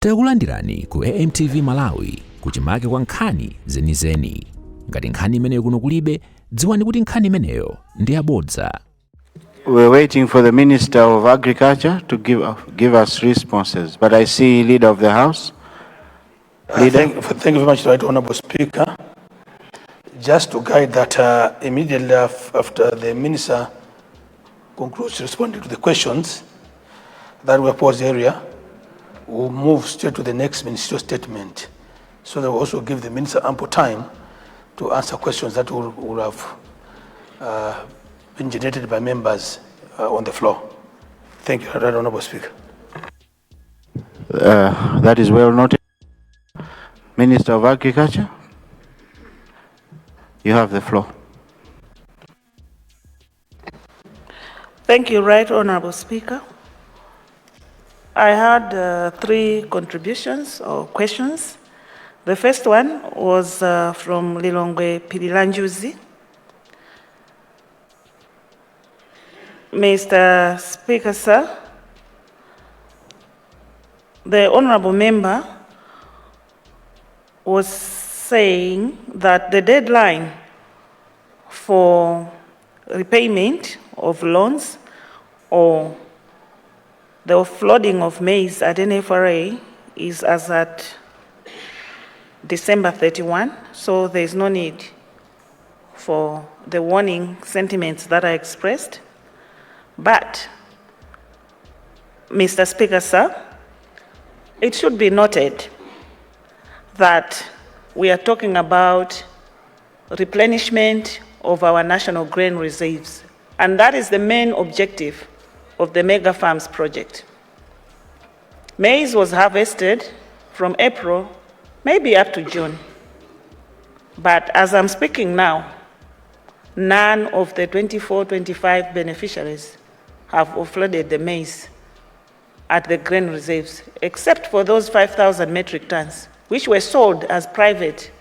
Takulandirani ku AMTV Malawi kuchimake kwa nkhani zenizeni. Ngati nkhani imeneyo kuno kulibe, dziwani kuti nkhani imeneyo ndi yabodza. We're waiting for the Minister of Agriculture to give us responses, but I see Leader of the House. Thank you very much, Right Honorable Speaker. Just to guide that immediately after the Minister concludes responding to the questions that were posed earlier, we'll move straight to the next ministerial statement, so that will also give the Minister ample time to answer questions that will have been generated by members on the floor. Thank you, Right Honorable Speaker. That is well noted. Minister of Agriculture, you have the floor. Thank you, Right Honorable Speaker. I had three contributions or questions. The first one was from Lilongwe Pililanjuzi. Mr. Speaker, sir, the honorable member was saying that the deadline for repayment of loans or the flooding of maize at NFRA is as at December 31, so there is no need for the warning sentiments that I expressed. But, Mr. Speaker, sir, it should be noted that we are talking about replenishment of our national grain reserves, and that is the main objective of the Mega Farms project. Maize was harvested from April, maybe up to June. But as I'm speaking now, none of the 24-25 beneficiaries have offloaded the maize at the grain reserves, except for those 5,000 metric tons, which were sold as private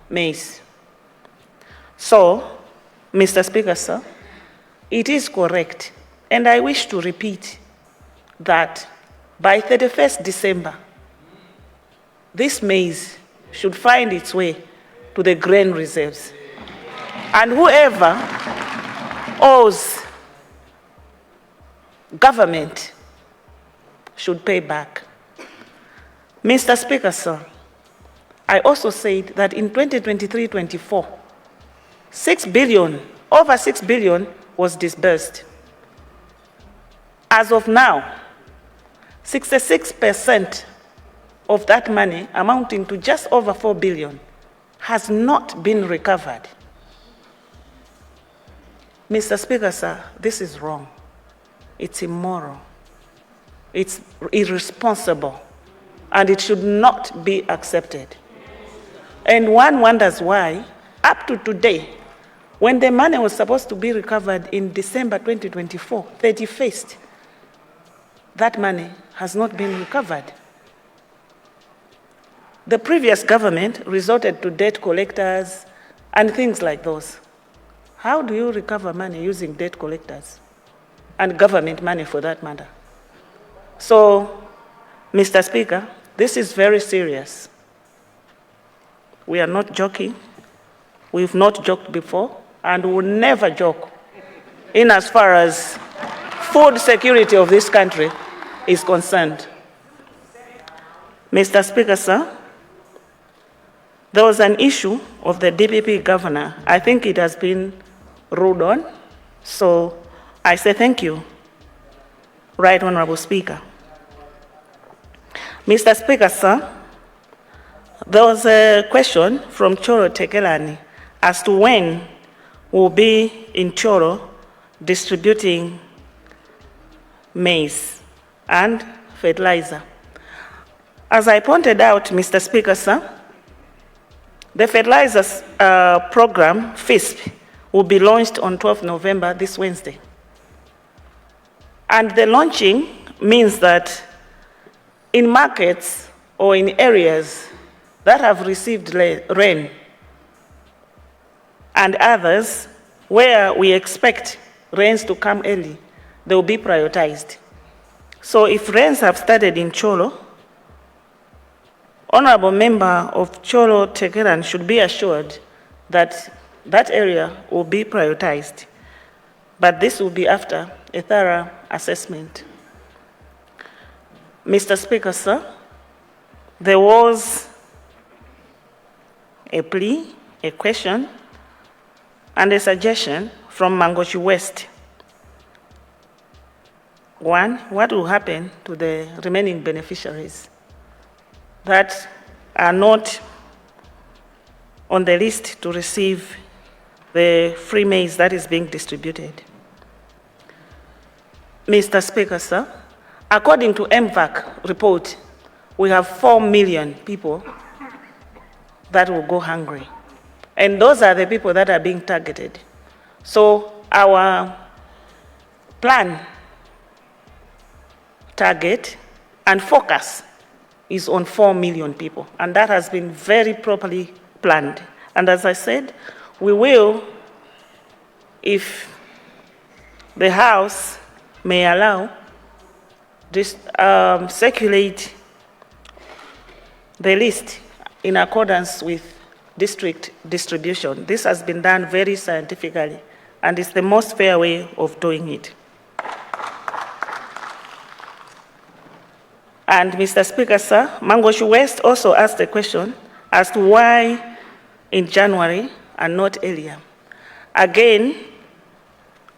maize. So, Mr. Speaker, sir, it is correct, and I wish to repeat that by 31st December, this maize should find its way to the grain reserves. And whoever owes government should pay back. Mr. Speaker, sir, I also said that in 2023-24, 6 billion, over 6 billion was disbursed. As of now, 66% of that money, amounting to just over 4 billion, has not been recovered. Mr. Speaker, sir, this is wrong. It's immoral. It's irresponsible. And it should not be accepted. And one wonders why, up to today, when the money was supposed to be recovered in December 2024, 31st, that money has not been recovered. The previous government resorted to debt collectors and things like those. How do you recover money using debt collectors and government money for that matter? So, Mr. Speaker, this is very serious. We are not joking. We've not joked before, and we will never joke in as far as food security of this country is concerned. Mr. Speaker, sir, there was an issue of the DPP governor. I think it has been ruled on, so I say thank you, Right Honorable Speaker. Mr. Speaker, sir, there was a question from Choro Tekelani as to when we'll be in Choro distributing maize and fertilizer. As I pointed out, Mr. Speaker, sir, the fertilizers program, FISP, will be launched on 12th November, this Wednesday. And the launching means that in markets or in areas that have received rain and others where we expect rains to come early, they will be prioritized. So if rains have started in Cholo, Honorable member of Cholo Tekeran should be assured that that area will be prioritized, but this will be after a thorough assessment. Mr. Speaker, sir, there was a plea, a question, and a suggestion from Mangochi West. One, what will happen to the remaining beneficiaries that are not on the list to receive the free maize that is being distributed? Mr. Speaker, sir, according to MVAC report, we have 4 million people that will go hungry. And those are the people that are being targeted. So our plan, target, and focus is on 4 million people. And that has been very properly planned. And as I said, we will, if the House may allow, circulate the list in accordance with district distribution. This has been done very scientifically, and it's the most fair way of doing it. And Mr. Speaker, sir, Mangochi West also asked a question as to why in January and not earlier. Again,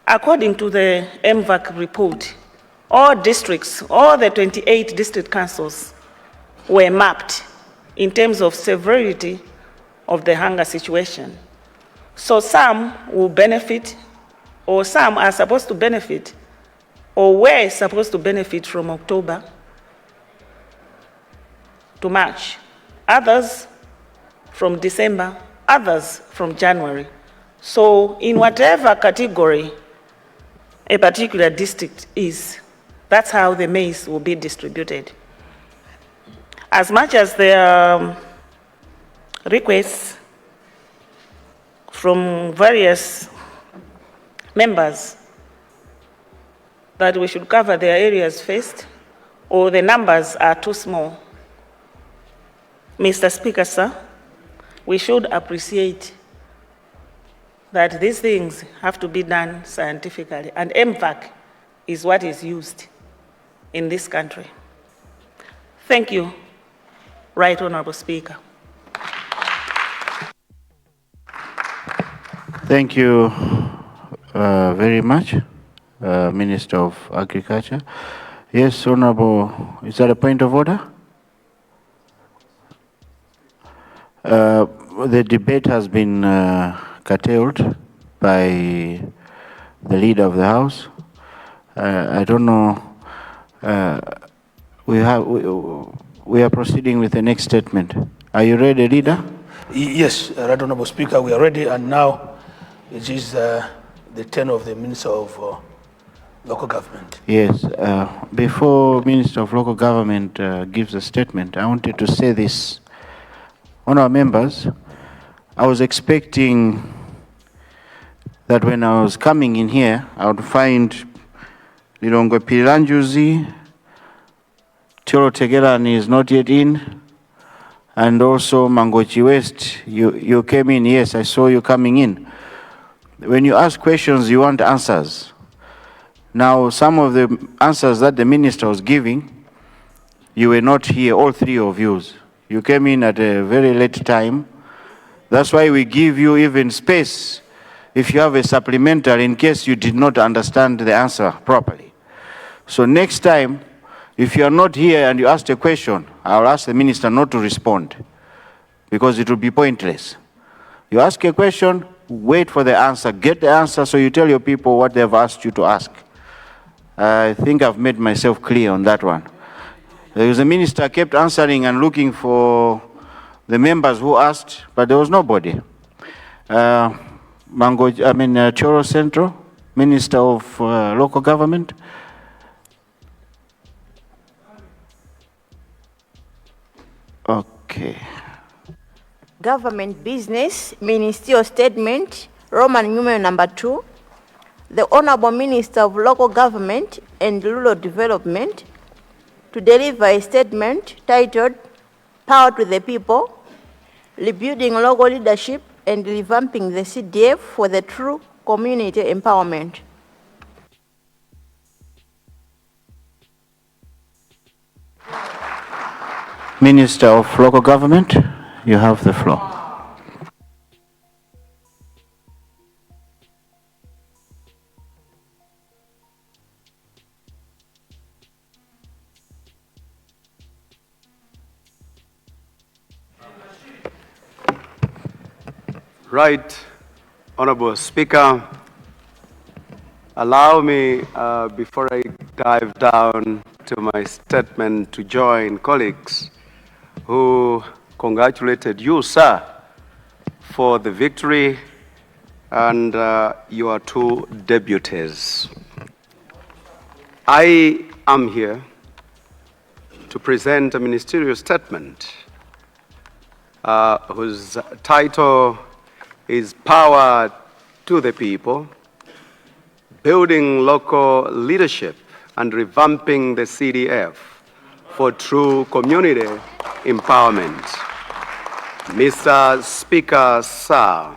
according to the MVAC report, all districts, all the 28 district councils were mapped in terms of severity of the hunger situation. So some will benefit, or some are supposed to benefit, or were supposed to benefit from October to March. Others from December, others from January. So in whatever category a particular district is, that's how the maize will be distributed. As much as there are requests from various members that we should cover their areas first, or the numbers are too small, Mr. Speaker, sir, we should appreciate that these things have to be done scientifically, and MVAC is what is used in this country. Thank you, Right Honorable Speaker. Thank you very much, Minister of Agriculture. Yes, Honorable, is that a point of order? The debate has been curtailed by the leader of the House. I don't know. We are proceeding with the next statement. Are you ready, leader? Yes, Right Honorable Speaker, we are ready, and now it is the turn of the Minister of Local Government. Yes. Before Minister of Local Government gives a statement, I wanted to say this. Honourable members, I was expecting that when I was coming in here, I would find Lilongwe Pilanjuzi, Cholo Tekeran is not yet in, and also Mangochi West, you came in. Yes, I saw you coming in. When you ask questions, you want answers. Now, some of the answers that the minister was giving, you were not here, all three of you. You came in at a very late time. That's why we give you even space if you have a supplementary in case you did not understand the answer properly. So next time, if you are not here and you ask a question, I'll ask the minister not to respond because it will be pointless. You ask a question, wait for the answer, get the answer so you tell your people what they've asked you to ask. I think I've made myself clear on that one. There was a minister kept answering and looking for the members who asked, but there was nobody. Choro Central, Minister of Local Government. Okay. Government Business, Ministerial Statement, Roman numeral number 2. The Honorable Minister of Local Government and Rural Development to deliver a statement titled power to the people, rebuilding local leadership, and revamping the CDF for the true community empowerment. Minister of Local Government, you have the floor. Right, Honorable Speaker, allow me, before I dive down to my statement, to join colleagues who congratulated you, sir, for the victory and your two deputies. I am here to present a ministerial statement whose title is Power to the People, Building Local Leadership and Revamping the CDF for True Community Empowerment. Mr. Speaker, sir,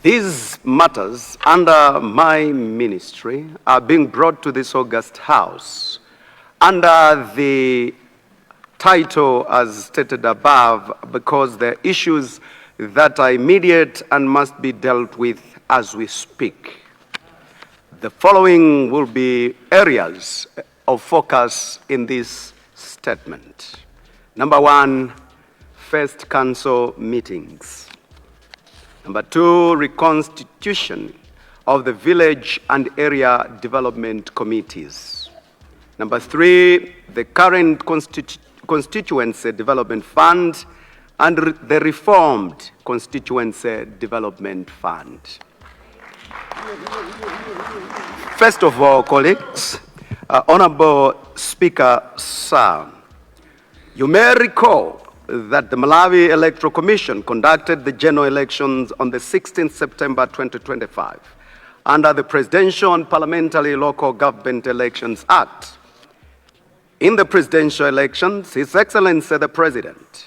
these matters under my ministry are being brought to this august House under the title as stated above because they're issues that are immediate and must be dealt with as we speak. The following will be areas of focus in this statement. Number one, first council meetings. Number two, reconstitution of the village and area development committees. Number three, the current Constituency Development Fund and the reformed Constituency Development Fund. First of all, colleagues, Honorable Speaker, sir, you may recall that the Malawi Electoral Commission conducted the general elections on the 16th September 2025 under the Presidential and Parliamentary Local Government Elections Act. In the presidential elections, His Excellency the President,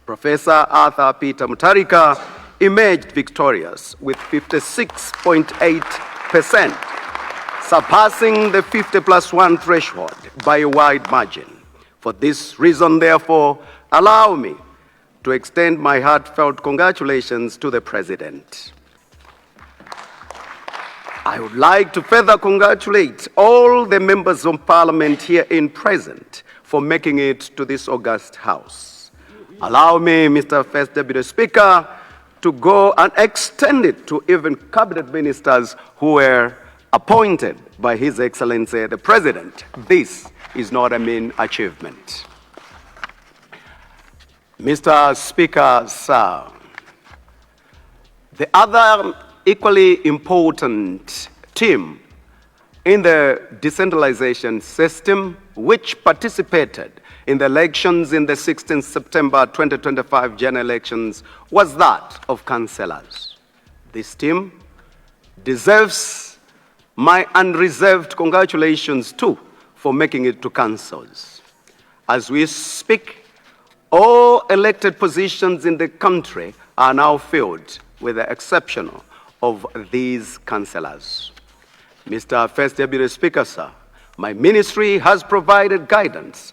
Professor Arthur Peter Mutharika, emerged victorious with 56.8%, surpassing the 50+1 threshold by a wide margin. For this reason, therefore, allow me to extend my heartfelt congratulations to the President. I would like to further congratulate all the members of Parliament here in present for making it to this august House. Allow me, Mr. First Deputy Speaker, to go and extend it to even cabinet ministers who were appointed by His Excellency the President. This is not a mean achievement. Mr. Speaker, sir, the other equally important team in the decentralization system which participated in the elections in the 16th September 2025 general elections was that of councillors. This team deserves my unreserved congratulations too for making it to councils. As we speak, all elected positions in the country are now filled with the exception of these councillors. Mr. First Deputy Speaker, sir, my ministry has provided guidance.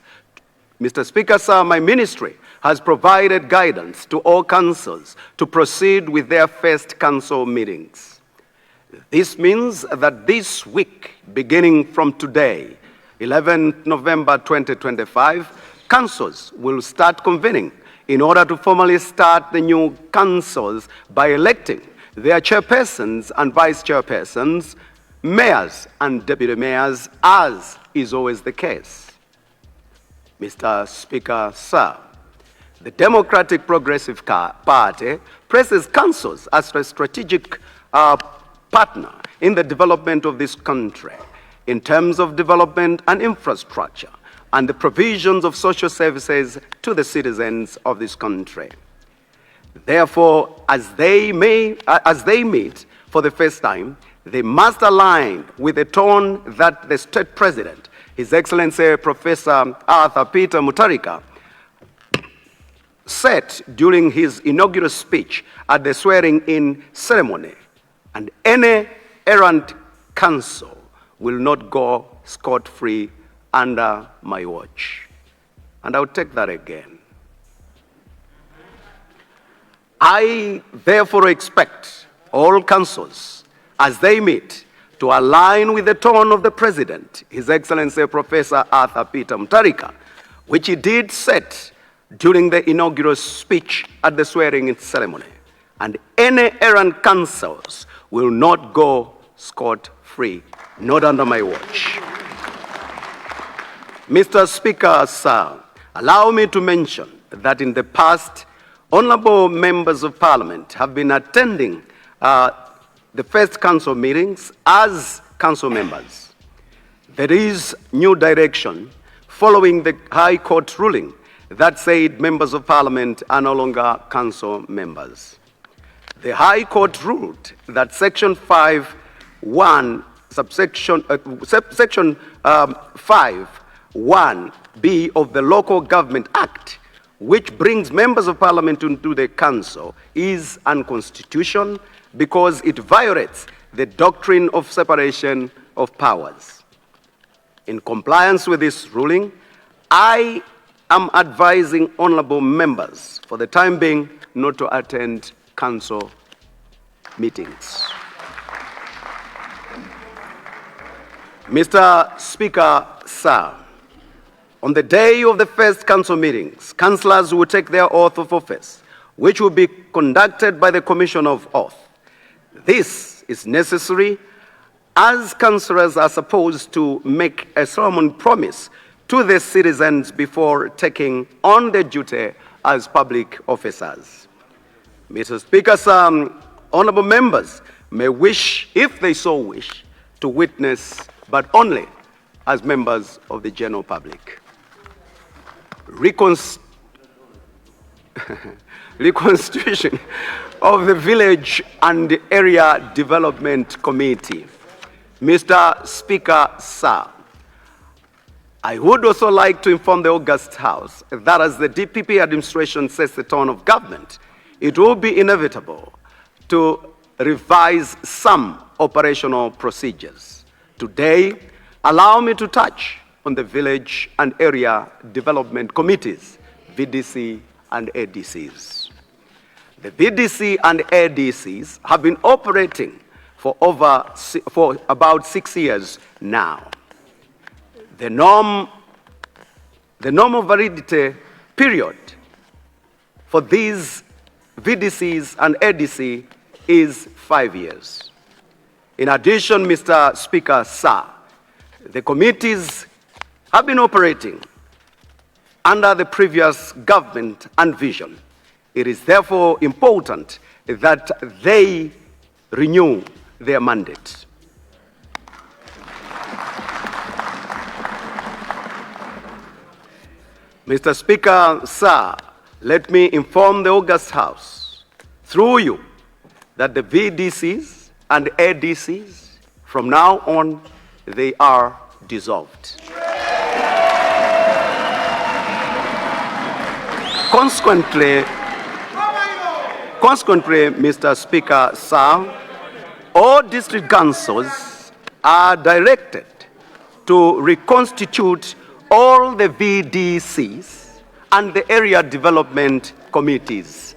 Mr. Speaker, sir, my ministry has provided guidance to all councils to proceed with their first council meetings. This means that this week, beginning from today, 11th November 2025, councils will start convening in order to formally start the new councils by electing their chairpersons and vice chairpersons, mayors and deputy mayors, as is always the case. Mr. Speaker, sir, the Democratic Progressive Party places councils as a strategic partner in the development of this country in terms of development and infrastructure and the provisions of social services to the citizens of this country. Therefore, as they meet for the first time, they must align with the tone that the state president His Excellency Professor Arthur Peter Mutharika, said during his inaugural speech at the swearing-in ceremony, and any errant counsel will not go scot-free under my watch. And I'll take that again. I therefore expect all councils, as they meet, to align with the tone of the President, His Excellency Professor Arthur Peter Mutharika, which he did set during the inaugural speech at the swearing-in ceremony. And any errant councils will not go scot-free, not under my watch. Mr. Speaker, sir, allow me to mention that in the past, honorable members of Parliament have been attending the first council meetings as council members. There is new direction following the High Court ruling that said members of Parliament are no longer council members. The High Court ruled that Section 5(1), Section 5(1)(b) of the Local Government Act, which brings members of Parliament into the council, is unconstitutional because it violates the doctrine of separation of powers. In compliance with this ruling, I am advising honorable members, for the time being, not to attend council meetings. Mr. Speaker, sir, on the day of the first council meetings, councillors will take their oath of office, which will be conducted by the Commission of Oath. This is necessary as councillors are supposed to make a solemn promise to the citizens before taking on their duty as public officers. Mr. Speaker, some honorable members may wish, if they so wish, to witness, but only as members of the general public. Reconstitution of the Village and Area Development Committee. Mr. Speaker, sir, I would also like to inform the August House that as the DPP administration sets the tone of government, it will be inevitable to revise some operational procedures. Today, allow me to touch on the Village and Area Development Committees, VDC and ADCs. The VDC and ADCs have been operating for about 6 years now. The normal validity period for these VDCs and ADC is 5 years. In addition, Mr. Speaker, sir, the committees have been operating under the previous government and vision. It is therefore important that they renew their mandate. Mr. Speaker, sir, let me inform the August House, through you, that the VDCs and ADCs, from now on, they are dissolved. Consequently, Mr. Speaker, sir, all district councils are directed to reconstitute all the VDCs and the area development committees,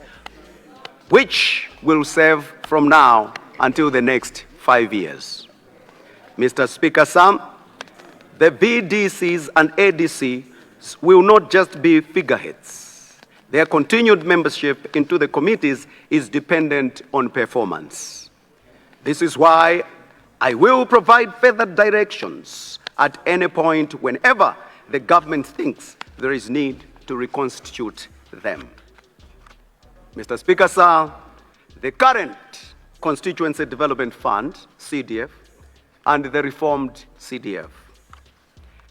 which will serve from now until the next 5 years. Mr. Speaker, sir, the VDCs and ADCs will not just be figureheads. Their continued membership into the committees is dependent on performance. This is why I will provide further directions at any point whenever the government thinks there is need to reconstitute them. Mr. Speaker, sir, the current Constituency Development Fund, CDF, and the reformed CDF.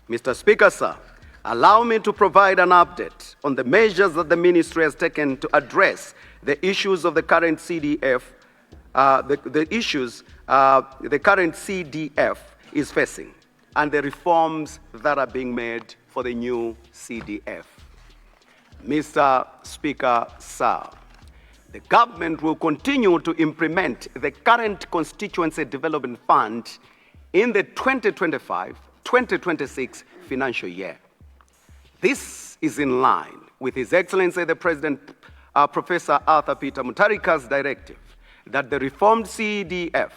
Mr. Speaker, sir, allow me to provide an update on the measures that the ministry has taken to address the issues of the current CDF, the current CDF is facing. and the reforms that are being made for the new CDF. Mr. Speaker, sir, the government will continue to implement the current Constituency Development Fund in the 2025-2026 financial year. This is in line with His Excellency the President, Professor Arthur Peter Mutharika's directive that the reformed CDF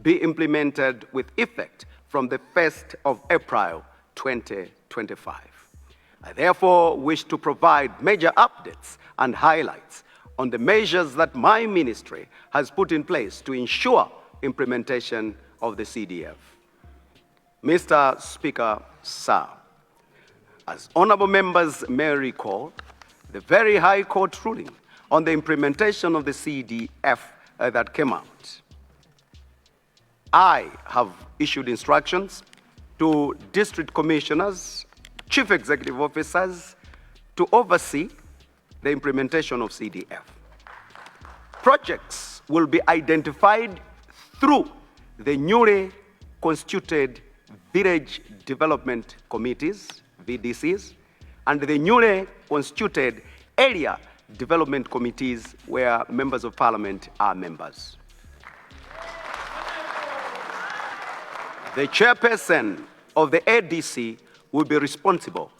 be implemented with effect from the 1st of April 2025. I therefore wish to provide major updates and highlights on the measures that my ministry has put in place to ensure implementation of the CDF. Mr. Speaker, sir, as honorable members may recall, the very High Court ruling on the implementation of the CDF that came out, I have issued instructions to district commissioners, chief executive officers to oversee the implementation of CDF. Projects will be identified through the newly constituted Village Development Committees, VDCs, and the newly constituted Area Development Committees where members of parliament are members. The chairperson of the ADC will be responsible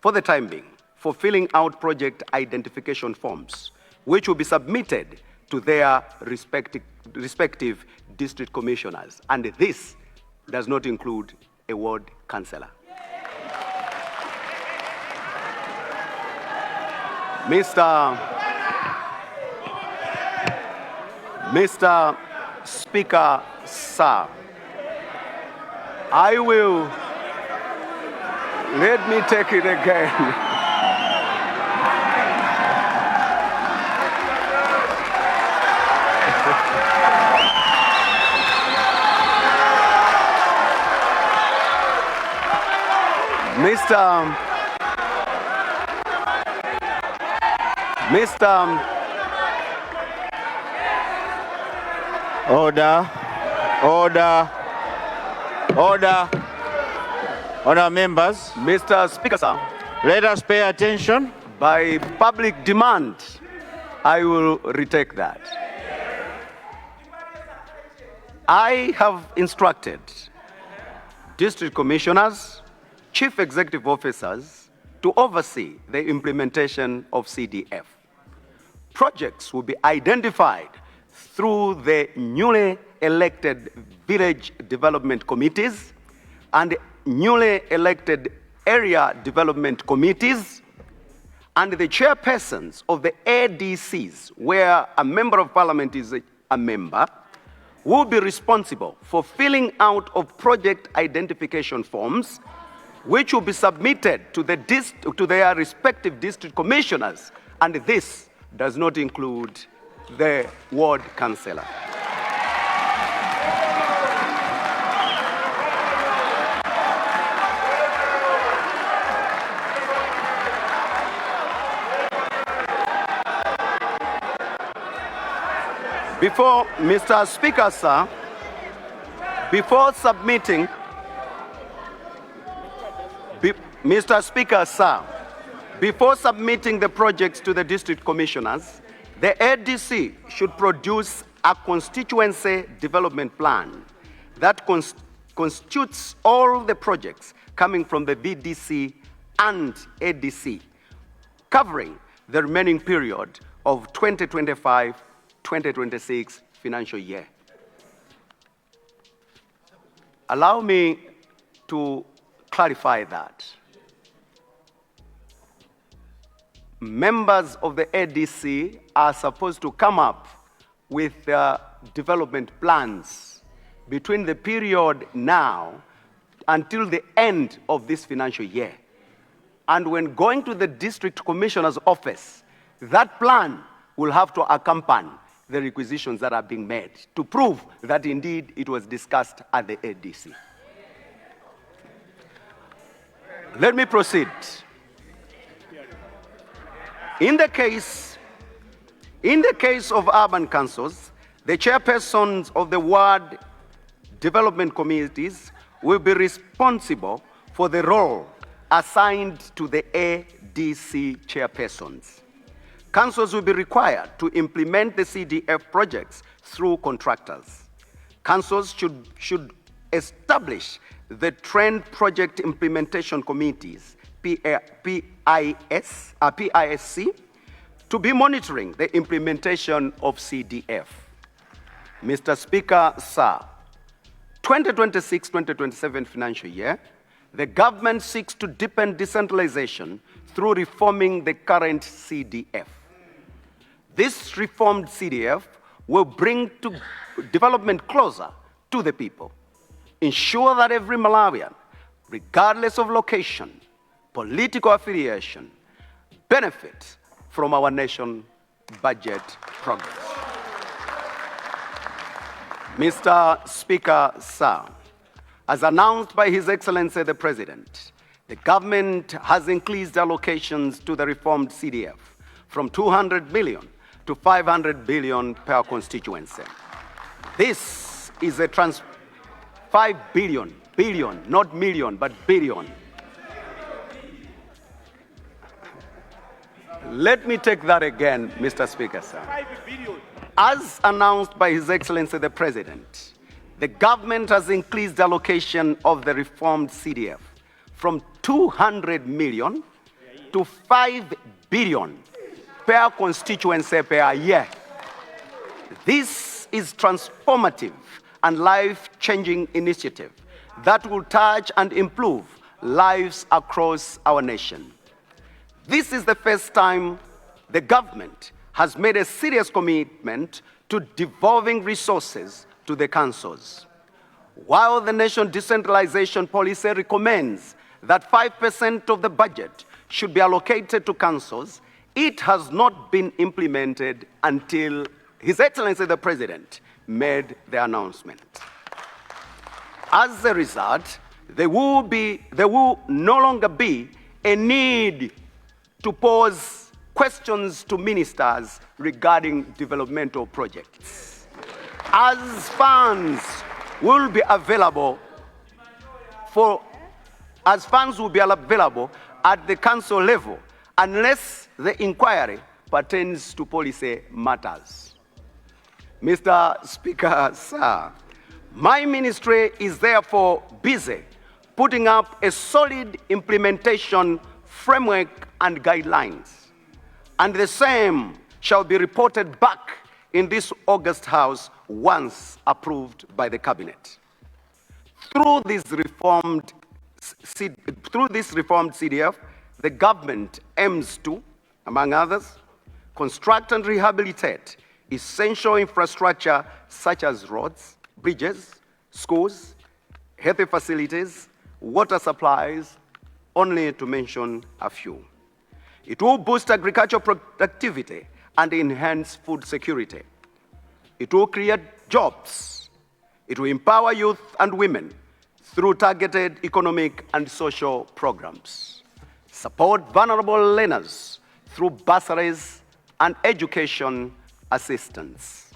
for the time being for filling out project identification forms, which will be submitted to their respective district commissioners. And this does not include a ward councillor. Mr. Speaker, sir, I will, let me take it again. Order. Honourable members, Mr. Speaker, sir, let us pay attention. by public demand, I will retake that. I have instructed district commissioners, chief executive officers to oversee the implementation of CDF. Projects will be identified through the newly elected village development committees and newly elected area development committees, and the chairpersons of the ADCs, where a member of parliament is a member, will be responsible for filling out of project identification forms, which will be submitted to their respective district commissioners, and this does not include the ward councillor. Before, Mr. Speaker, sir, before submitting, Mr. Speaker, sir, before submitting the projects to the district commissioners, the ADC should produce a constituency development plan that constitutes all the projects coming from the VDC and ADC, covering the remaining period of 2025-2026 financial year. Allow me to clarify that. Members of the ADC are supposed to come up with development plans between the period now until the end of this financial year. And when going to the district commissioner's office, that plan will have to accompany the requisitions that are being made to prove that indeed it was discussed at the ADC. Let me proceed. In the case of urban councils, the chairpersons of the ward development committees will be responsible for the role assigned to the ADC chairpersons. Councils will be required to implement the CDF projects through contractors. Councils should establish the Trend Project Implementation Committees, PISC, to be monitoring the implementation of CDF. Mr. Speaker, sir, 2026-2027 financial year, the government seeks to deepen decentralization through reforming the current CDF. This reformed CDF will bring development closer to the people, ensure that every Malawian, regardless of location, political affiliation, benefits from our nation budget progress. Mr. Speaker, sir, as announced by His Excellency the President, the government has increased allocations to the reformed CDF from 200 million to 500 billion per constituency. This is a 5 billion, not million, but billion. Let me take that again, Mr. Speaker, sir. 5 billion. As announced by His Excellency the President, the government has increased the allocation of the reformed CDF from 200 million to 5 billion per constituency per year. This is transformative and life-changing initiative that will touch and improve lives across our nation. This is the first time the government has made a serious commitment to devolving resources to the councils. While the nation decentralization policy recommends that 5% of the budget should be allocated to councils, it has not been implemented until His Excellency the President made the announcement. As a result, there will no longer be a need to pose questions to ministers regarding developmental projects, as funds will be available at the council level unless the inquiry pertains to policy matters. Mr. Speaker, sir, my ministry is therefore busy putting up a solid implementation framework and guidelines, and the same shall be reported back in this August House once approved by the Cabinet. Through this reformed CDF, the government aims to, among others, construct and rehabilitate essential infrastructure such as roads, bridges, schools, health facilities, water supplies, only to mention a few. It will boost agricultural productivity and enhance food security. It will create jobs. It will empower youth and women through targeted economic and social programs. Support vulnerable learners through bursaries and education assistance.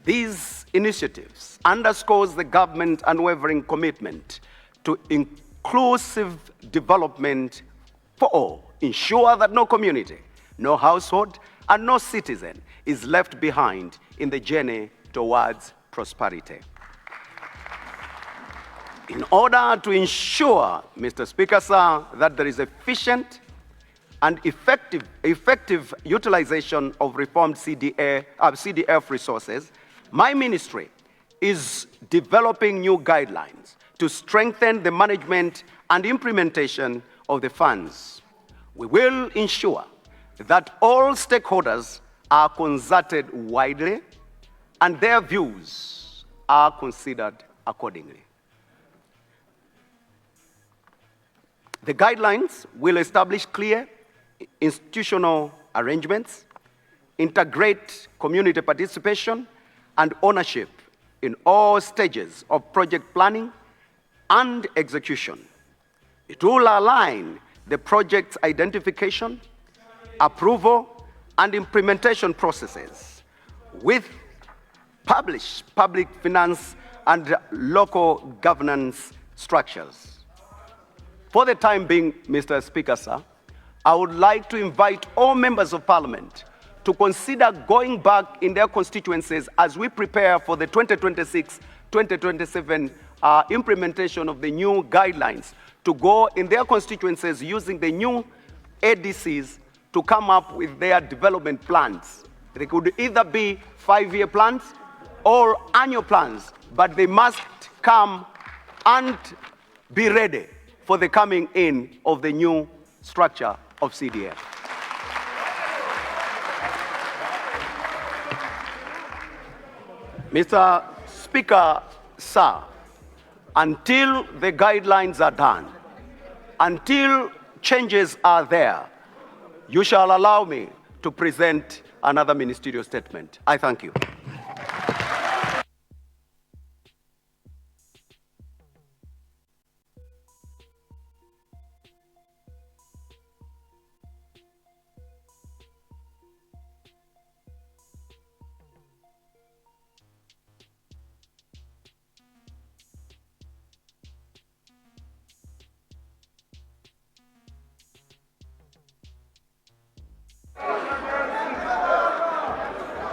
These initiatives underscores the government's unwavering commitment to inclusive development for all, ensure that no community, no household, and no citizen is left behind in the journey towards prosperity. In order to ensure, Mr. Speaker, sir, that there is efficient and effective utilization of reformed CDF resources, my ministry is developing new guidelines to strengthen the management and implementation of the funds. We will ensure that all stakeholders are consulted widely and their views are considered accordingly. The guidelines will establish clear institutional arrangements, integrate community participation and ownership in all stages of project planning and execution. It will align the project's identification, approval, and implementation processes with published public finance and local governance structures. For the time being, Mr. Speaker, sir, I would like to invite all members of Parliament to consider going back in their constituencies as we prepare for the 2026-2027 implementation of the new guidelines, to go in their constituencies using the new ADCs to come up with their development plans. They could either be 5-year plans or annual plans, but they must come and be ready for the coming in of the new structure of CDF. Mr. Speaker, sir, until the guidelines are done, until changes are there, you shall allow me to present another ministerial statement. I thank you.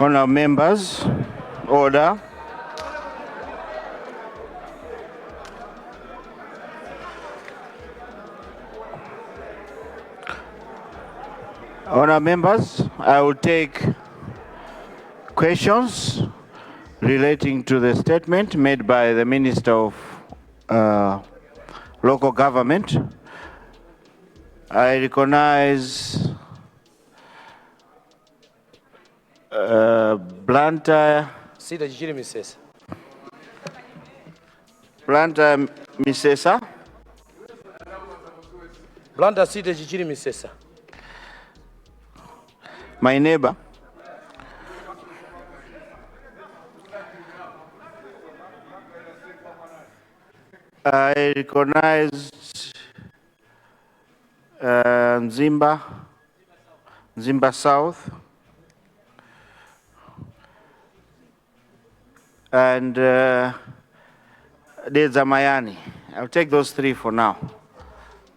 Honourable members, order. Honourable members, I will take questions relating to the statement made by the Minister of Local Government. I recognize Blantyre Misesa. Blantyre City Chichiri Misesa. My neighbor. I recognize Nzimba South, and Deza Mayani. I'll take those three for now.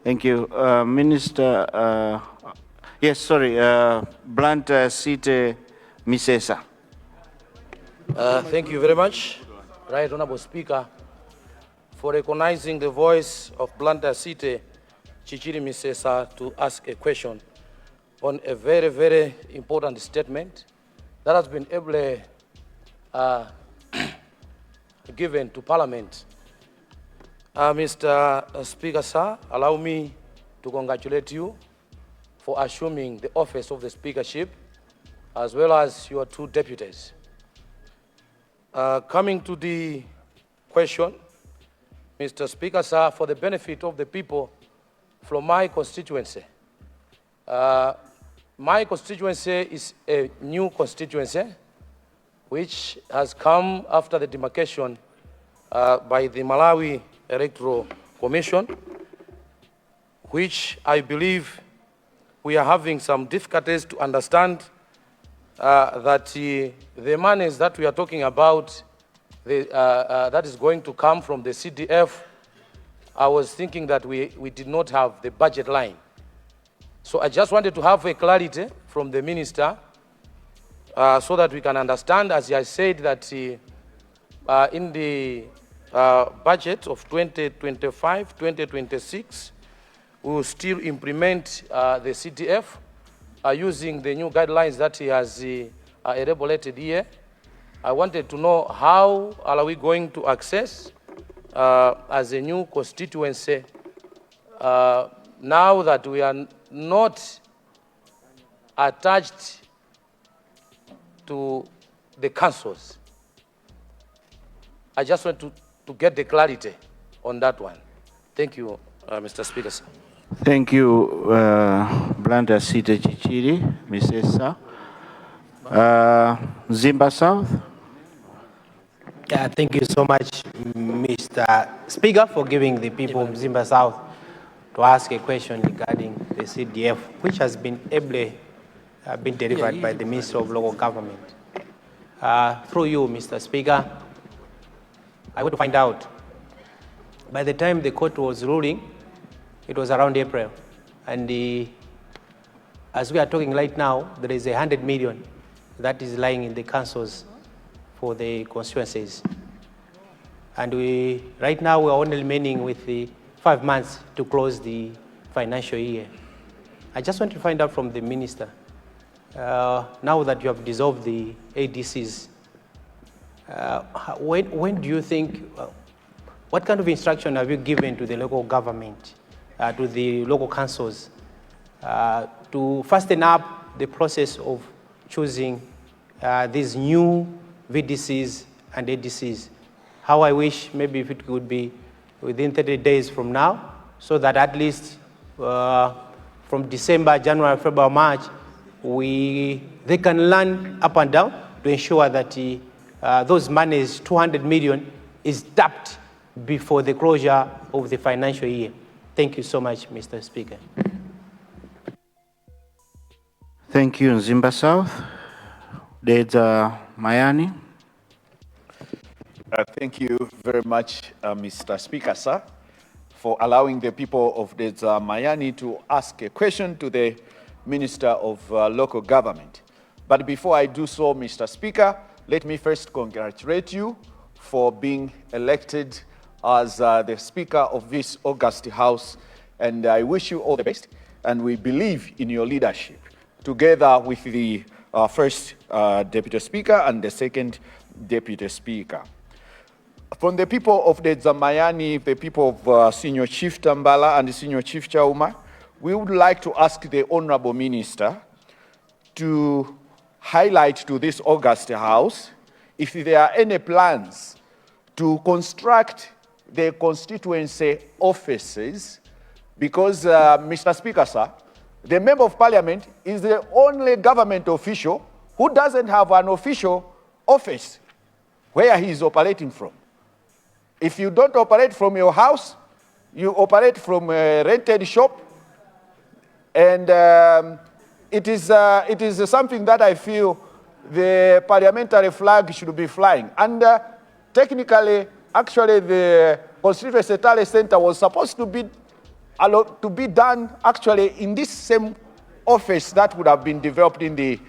Thank you. Minister, yes, sorry, Blantyre City Misesa. Thank you very much, Right Honorable Speaker, for recognizing the voice of Blantyre City Chichiri Misesa to ask a question on a very, very important statement that has been ably given to Parliament. Mr. Speaker, sir, allow me to congratulate you for assuming the office of the speakership, as well as your two deputies. Coming to the question, Mr. Speaker, sir, for the benefit of the people from my constituency. My constituency is a new constituency which has come after the demarcation by the Malawi Electoral Commission, which I believe we are having some difficulties to understand that the monies that we are talking about, that is going to come from the CDF. I was thinking that we did not have the budget line. So I just wanted to have a clarity from the minister so that we can understand, as I said, that in the budget of 2025-2026, we will still implement the CDF using the new guidelines that he has elaborated here. I wanted to know how are we going to access as a new constituency now that we are not attached to the councils. I just want to get the clarity on that one. Thank you, Mr. Speaker, sir. Thank you, Blantyre City Chichiri Misesa. Zimba South. Yeah, thank you so much, Mr. Speaker, for giving the people of Zimba South to ask a question regarding the CDF, which has been ably been delivered by the Minister of Local Government. Through you, Mr. Speaker, I want to find out by the time the court was ruling, it was around April. And as we are talking right now, there is 100 million that is lying in the councils for the constituencies. And right now, we are only remaining with the 5 months to close the financial year. I just want to find out from the minister, now that you have dissolved the ADCs, when do you think, what kind of instruction have you given to the local government, to the local councils, to fasten up the process of choosing these new VDCs and ADCs? How I wish maybe if it could be within 30 days from now, so that at least from December, January, February, March, they can learn up and down to ensure that those monies, 200 million, is tapped before the closure of the financial year. Thank you so much, Mr. Speaker. Thank you, Nzimba South. There's Mayani. Thank you very much, Mr. Speaker, sir, for allowing the people of Mayani to ask a question to the Minister of Local Government. But before I do so, Mr. Speaker, let me first congratulate you for being elected as the Speaker of this August House, and I wish you all the best, and we believe in your leadership, together with the first Deputy Speaker and the second Deputy Speaker. From the people of the Zamayani, the people of Senior Chief Tambala and the Senior Chief Chauma, we would like to ask the Honorable Minister to highlight to this August House if there are any plans to construct the constituency offices, because, Mr. Speaker, sir, the Member of Parliament is the only government official who doesn't have an official office where he is operating from. If you don't operate from your house, you operate from a rented shop, and it is something that I feel the parliamentary flag should be flying. And technically, actually, the Constituency Talent Center was supposed to be done actually in this same office that would have been developed in the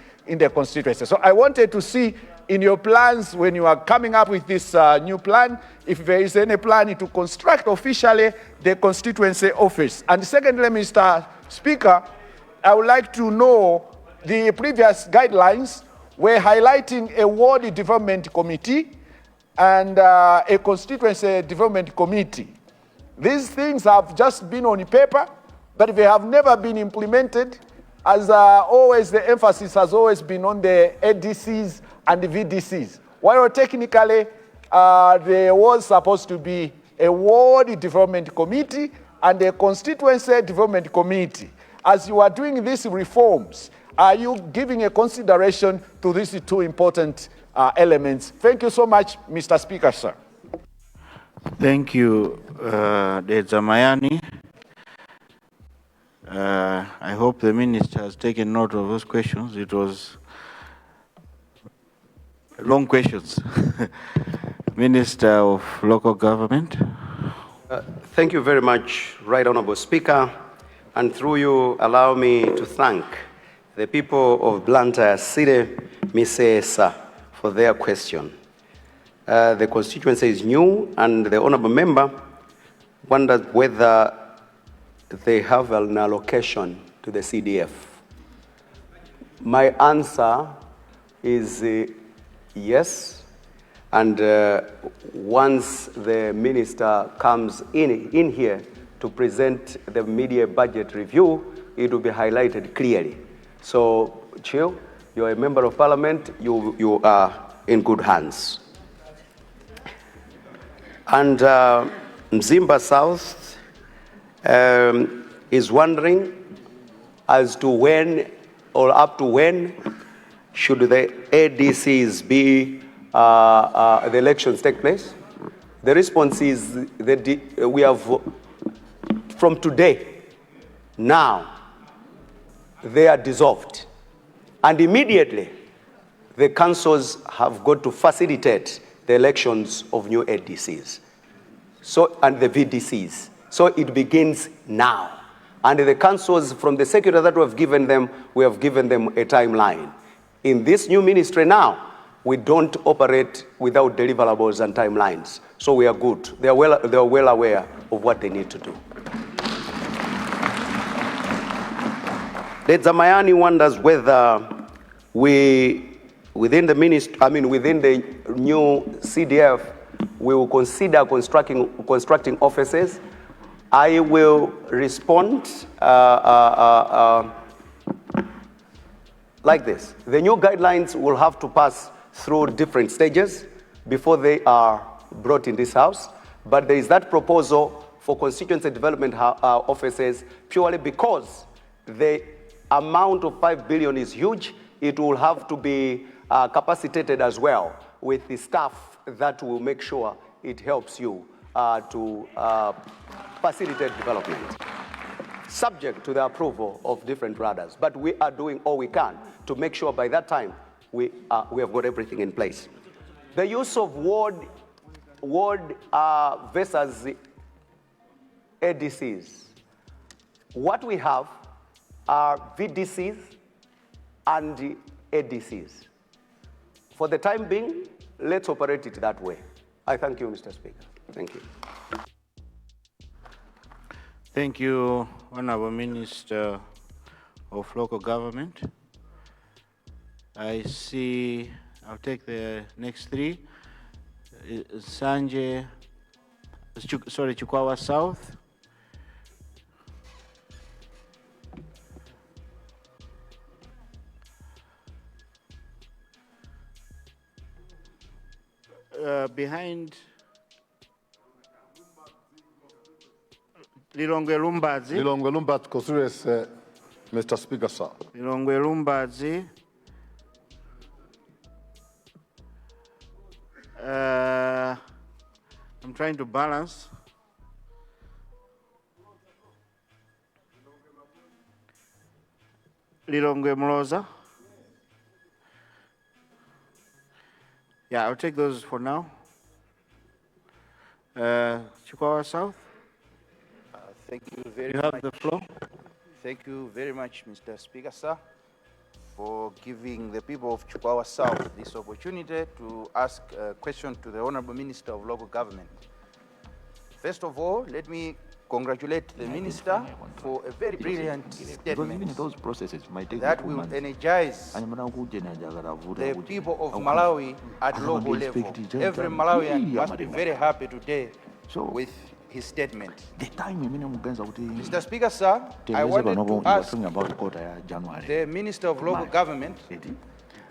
constituency. So I wanted to see in your plans, when you are coming up with this new plan, if there is any plan to construct officially the constituency office. And secondly, Mr. Speaker, I would like to know the previous guidelines were highlighting a ward development committee and a constituency development committee. These things have just been on paper, but they have never been implemented, as always the emphasis has always been on the ADCs and the VDCs. While technically there was supposed to be a ward development committee and a constituency development committee. As you are doing these reforms, are you giving a consideration to these two important elements? Thank you so much, Mr. Speaker, sir. Thank you, Mayani. I hope the minister has taken note of those questions. It was long questions. Minister of Local Government. Thank you very much, Right Honorable Speaker. And through you, allow me to thank the people of Blantyre City, Misesa, for their question. The constituency is new, and the honorable member wondered whether they have an allocation to the CDF. My answer is yes, and once the minister comes in here to present the media budget review, it will be highlighted clearly. So, Chair, you are a member of parliament, you are in good hands. And Nzimba South is wondering as to when or up to when should the ADCs be, the elections take place. The response is that we have, from today, now, they are dissolved. And immediately, the councils have got to facilitate the elections of new ADCs. So, and the VDCs. So it begins now. And the councils, from the circular that we have given them a timeline. In this new ministry now, we don't operate without deliverables and timelines. So we are good. They are well aware of what they need to do. The Zamayani wonders whether within the new CDF, we will consider constructing offices. I will respond like this. The new guidelines will have to pass through different stages before they are brought in this house. But there is that proposal for constituency development offices purely because the amount of 5 billion is huge. It will have to be capacitated as well with the staff that will make sure it helps you to facilitate development, subject to the approval of different radars. But we are doing all we can to make sure by that time we have got everything in place. The use of ward versus ADCs. What we have are VDCs and ADCs. For the time being, let's operate it that way. I thank you, Mr. Speaker. Thank you. Thank you, Honorable Minister of Local Government. I see, I'll take the next three. Chukwawa South. Behind Lilongwe Lumbazi. Lilongwe Lumbazi constituency, Mr. Speaker, sir. Lilongwe Lumbazi. I'm trying to balance. Lilongwe Mloza. Yeah, I'll take those for now. Chukwawa South. Thank you very much. You have the floor. Thank you very much, Mr. Speaker, sir, for giving the people of Chukwawa South this opportunity to ask a question to the Honorable Minister of Local Government. First of all, let me congratulate the Minister for a very brilliant statement those processes might take that will energize the people of Malawi at local level. Every Malawian must be very happy today with his statement. Mr. Speaker, sir, I wanted to ask the Minister of Local Government.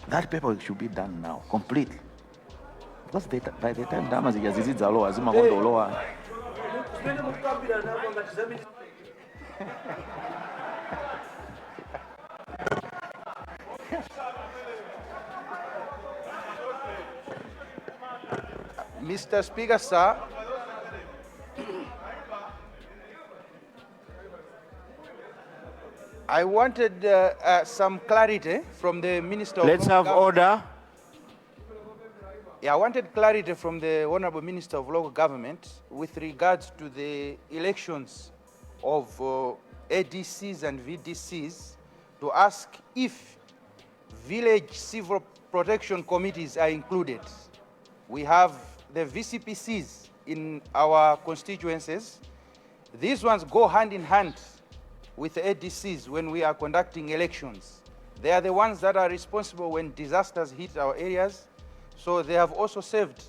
That paper should be done now, completely. Because by the time Damas is lower, Mr. Speaker, sir, I wanted some clarity from the Minister of Let's have order. Yeah, I wanted clarity from the Honorable Minister of Local Government with regards to the elections of ADCs and VDCs to ask if village civil protection committees are included. We have the VCPCs in our constituencies. These ones go hand in hand with the ADCs when we are conducting elections. They are the ones that are responsible when disasters hit our areas. So they have also served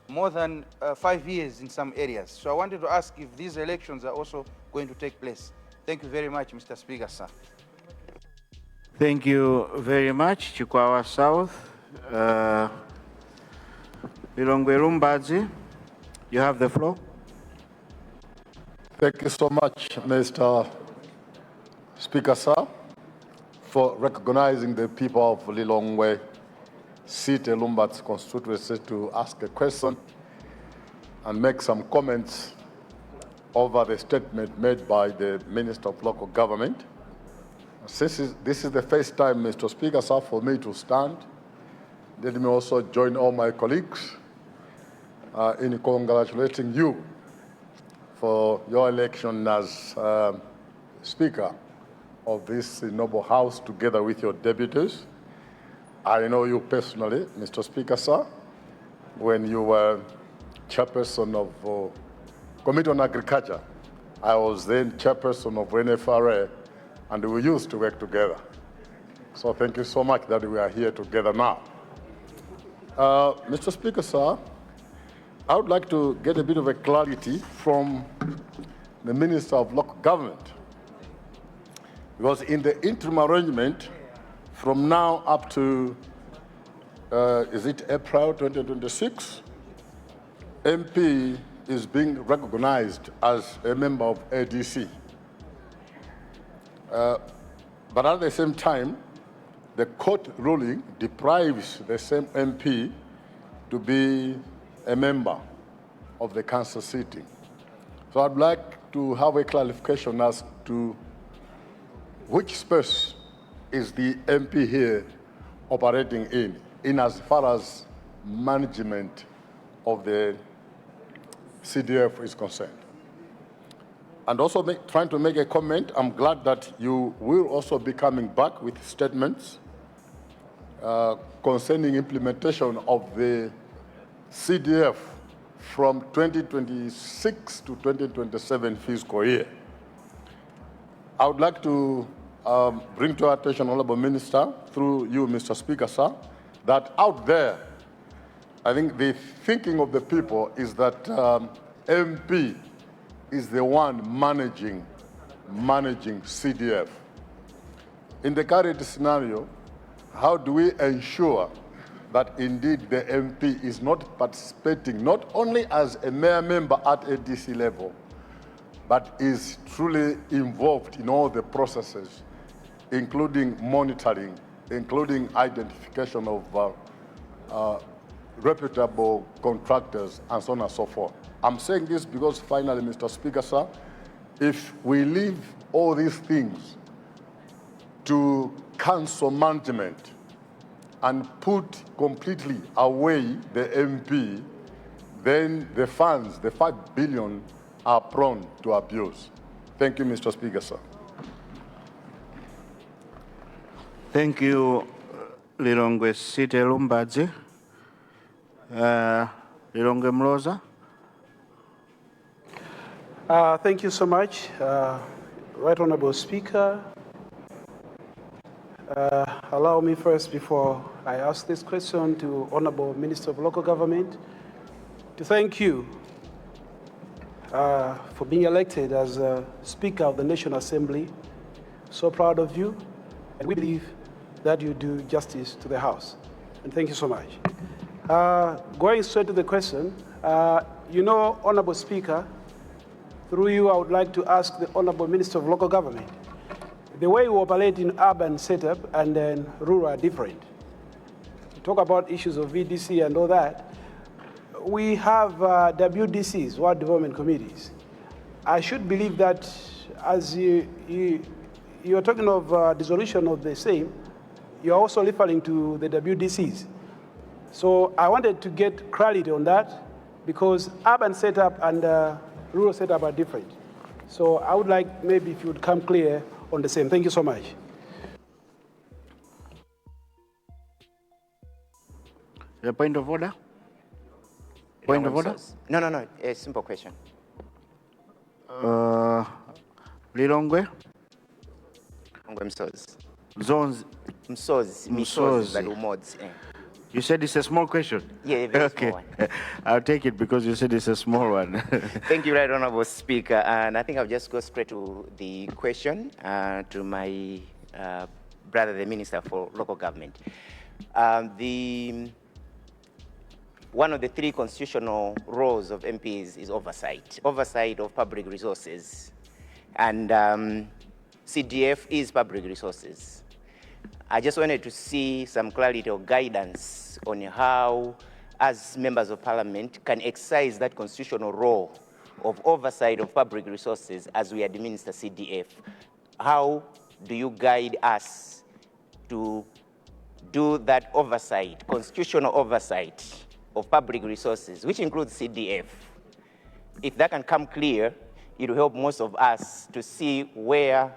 more than 5 years in some areas. So I wanted to ask if these elections are also going to take place. Thank you very much, Mr. Speaker, sir. Thank you very much, Chukwawa South. Lilongwe Lumbazi, you have the floor. Thank you so much, Mr. Speaker, sir, for recognizing the people of Lilongwe City Lumbazi constituency to ask a question and make some comments over the statement made by the Minister of Local Government. Since this is the first time, Mr. Speaker, sir, for me to stand, let me also join all my colleagues in congratulating you for your election as Speaker of this noble House together with your deputies. I know you personally, Mr. Speaker, sir, when you were chairperson of Committee on Agriculture. I was then chairperson of NFRA, and we used to work together. So thank you so much that we are here together now. Mr. Speaker, sir, I would like to get a bit of a clarity from the Minister of Local Government. Because in the interim arrangement, from now up to, is it April 2026, MP is being recognized as a member of ADC. But at the same time, the court ruling deprives the same MP to be a member of the council sitting. So I'd like to have a clarification as to which space is the MP here operating in as far as management of the CDF is concerned. And also trying to make a comment, I'm glad that you will also be coming back with statements concerning implementation of the CDF from 2026 to 2027 fiscal year. I would like to bring to your attention, Honorable Minister, through you, Mr. Speaker, sir, that out there, I think the thinking of the people is that MP is the one managing CDF. In the current scenario, how do we ensure that indeed the MP is not participating not only as a mere member at ADC level, but is truly involved in all the processes, including monitoring, including identification of reputable contractors, and so on and so forth. I'm saying this because finally, Mr. Speaker, sir, if we leave all these things to council management and put completely away the MP, then the funds, the 5 billion, are prone to abuse. Thank you, Mr. Speaker, sir. Thank you, Lilongwe Site Lumbadzi. Lilongwe Mloza. Thank you so much, Right Honorable Speaker. Allow me first, before I ask this question to Honorable Minister of Local Government, to thank you for being elected as Speaker of the National Assembly. So proud of you, and we believe that you do justice to the House. And thank you so much. Going straight to the question, you know, Honorable Speaker, through you, I would like to ask the Honorable Minister of Local Government, the way we operate in urban setup and then rural are different. We talk about issues of VDC and all that. We have WDCs, World Development Committees. I should believe that as you are talking of dissolution of the same, you're also referring to the WDCs. So I wanted to get clarity on that because urban setup and rural setup are different. So I would like maybe if you would come clear on the same. Thank you so much. The point of order? Point of order? No, a simple question. Lilongwe? Msozi. Zones? Msozi, but umods. You said it's a small question? Yeah, very okay. small one. I'll take it because you said it's a small one. Thank you, Right Honorable Speaker. And I think I'll just go straight to the question to my brother, the Minister for Local Government. One of the three constitutional roles of MPs is oversight of public resources. And CDF is public resources. I just wanted to see some clarity or guidance on how, as members of parliament, can exercise that constitutional role of oversight of public resources as we administer CDF. How do you guide us to do that oversight, constitutional oversight of public resources, which includes CDF? If that can come clear, it will help most of us to see where,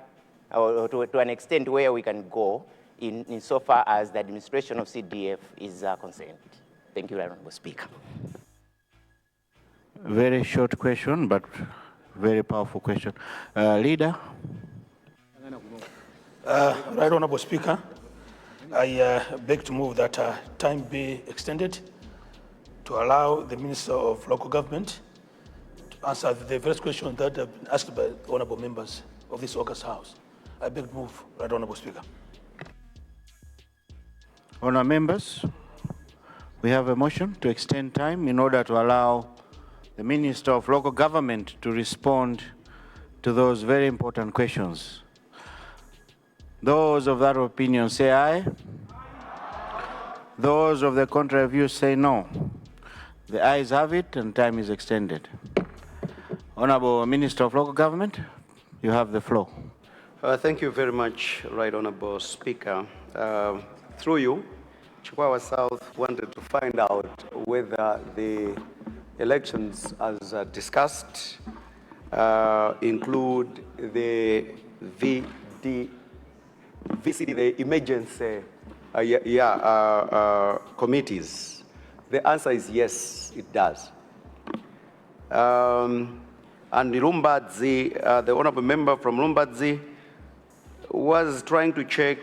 or to an extent where we can go in so far as the administration of CDF is concerned. Thank you, Honorable Speaker. Very short question, but very powerful question. Leader? Right Honorable Speaker, I beg to move that time be extended to allow the Minister of Local Government to answer the various questions that have been asked by honorable members of this August House. I beg to move, Right Honorable Speaker. Honourable members, we have a motion to extend time in order to allow the Minister of Local Government to respond to those very important questions. Those of that opinion say aye. Those of the contrary view say no. The ayes have it and time is extended. Honourable Minister of Local Government, you have the floor. Thank you very much, Right Honourable Speaker. Through you, Chikwawa South wanted to find out whether the elections as discussed include the VCD, the emergency committees. The answer is yes, it does. And Lumbadzi, the honorable member from Lumbadzi, was trying to check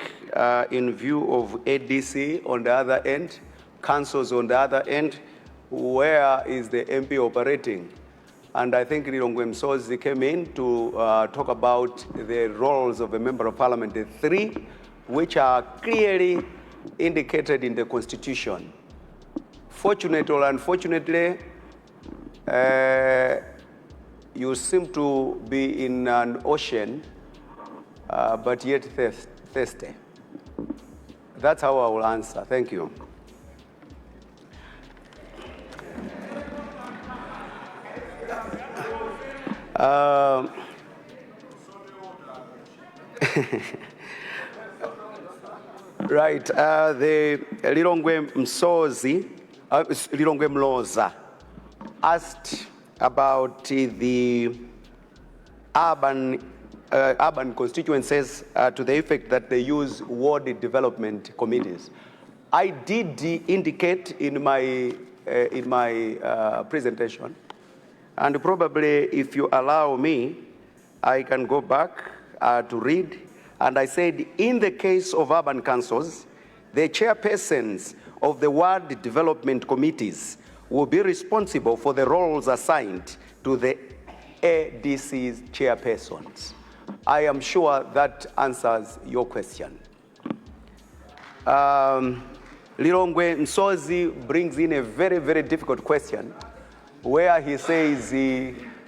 in view of ADC on the other end, councils on the other end, where is the MP operating? And I think Lilongwe Msozi came in to talk about the roles of a member of parliament, the three, which are clearly indicated in the Constitution. Fortunately or unfortunately, you seem to be in an ocean, but yet thirsty. That's how I will answer. Thank you. Right, the Lilongwe Msozi, Lilongwe Mloza asked about the urban constituencies to the effect that they use ward development committees. I did indicate in my presentation, and probably if you allow me, I can go back to read. And I said, in the case of urban councils, the chairpersons of the ward development committees will be responsible for the roles assigned to the ADC's chairpersons. I am sure that answers your question. Lilongwe Msozi brings in a very, very difficult question where he says,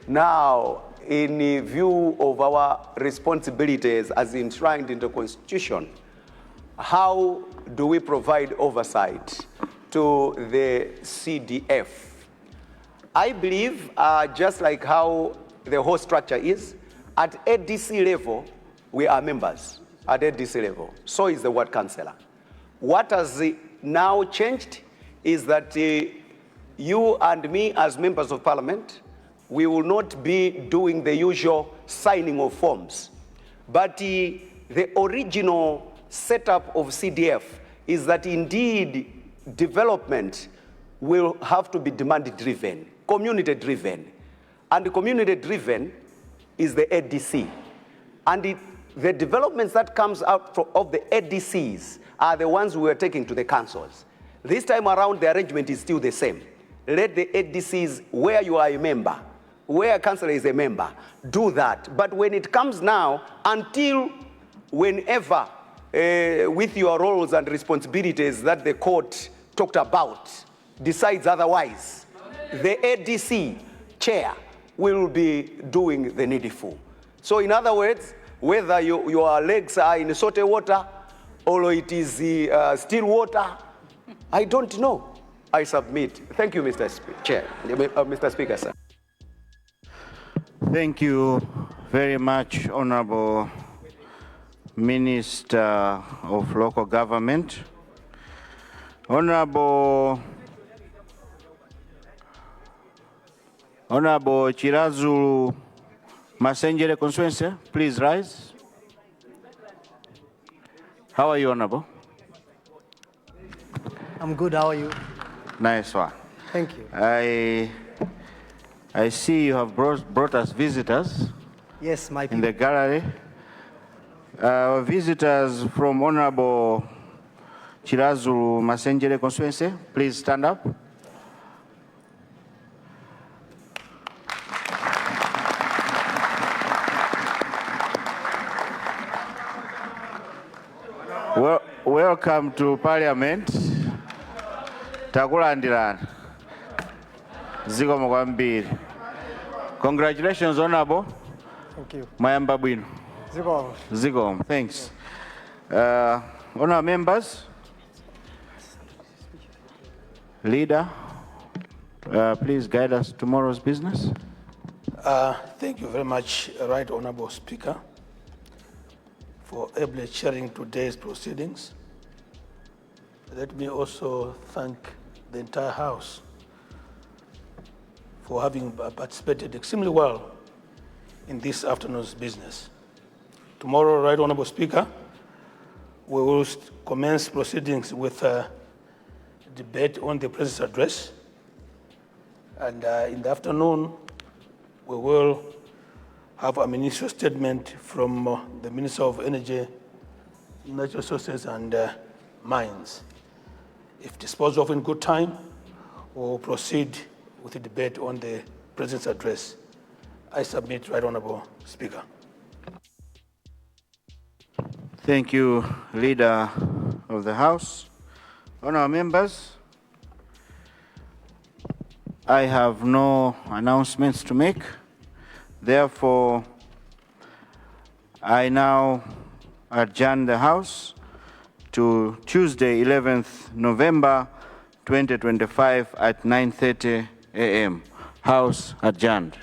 now, in view of our responsibilities as enshrined in the Constitution, how do we provide oversight to the CDF? I believe, just like how the whole structure is, at ADC level, we are members at ADC level. So is the ward councillor. What has now changed is that you and me as members of parliament, we will not be doing the usual signing of forms. But the original setup of CDF is that indeed development will have to be demand-driven, community-driven. And community-driven is the ADC. And the developments that comes out of the ADCs are the ones we are taking to the councils. This time around, the arrangement is still the same. Let the ADCs, where you are a member, where a councillor is a member, do that. But when it comes now, until whenever, with your roles and responsibilities that the court talked about, decides otherwise, the ADC chair will be doing the needful. So in other words, whether your legs are in salty water or it is still water, I don't know. I submit. Thank you, Mr. Chair, Mr. Speaker, sir. Thank you very much, Honorable Minister of Local Government. Honorable Chirazulu Masenjere constituency, please rise. How are you, Honorable? I'm good, how are you? Nice one. Thank you. I see you have brought us visitors. Yes, my people. In the gallery. Visitors from Honorable Chirazulu Masenjere constituency, please stand up. Welcome to Parliament. Takulandirani. Zikomo kwambiri. Congratulations, Honorable. Thank you. Mayamba bwino. Zikomo. Zikomo, thanks. Honorable members, leader, please guide us tomorrow's business. Thank you very much, Right Honorable Speaker, for ably chairing today's proceedings. Let me also thank the entire House for having participated extremely well in this afternoon's business. Tomorrow, Right Honorable Speaker, we will commence proceedings with a debate on the President's address. And in the afternoon, we will have a ministerial statement from the Minister of Energy, Natural Resources and Mines. If disposed of in good time, we'll proceed with the debate on the President's address. I submit, Right Honorable Speaker. Thank you, Leader of the House. Honorable members, I have no announcements to make. Therefore, I now adjourn the House to Tuesday, 11th November 2025 at 9:30 a.m. House adjourned.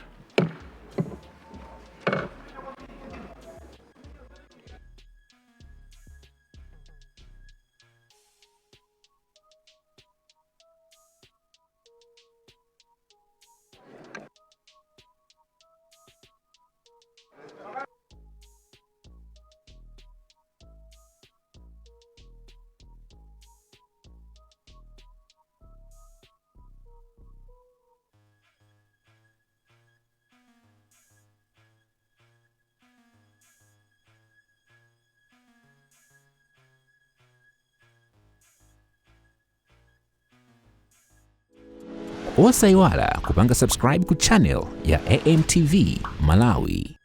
Osaiwala kupanga subscribe ku channel ya AMTV Malawi.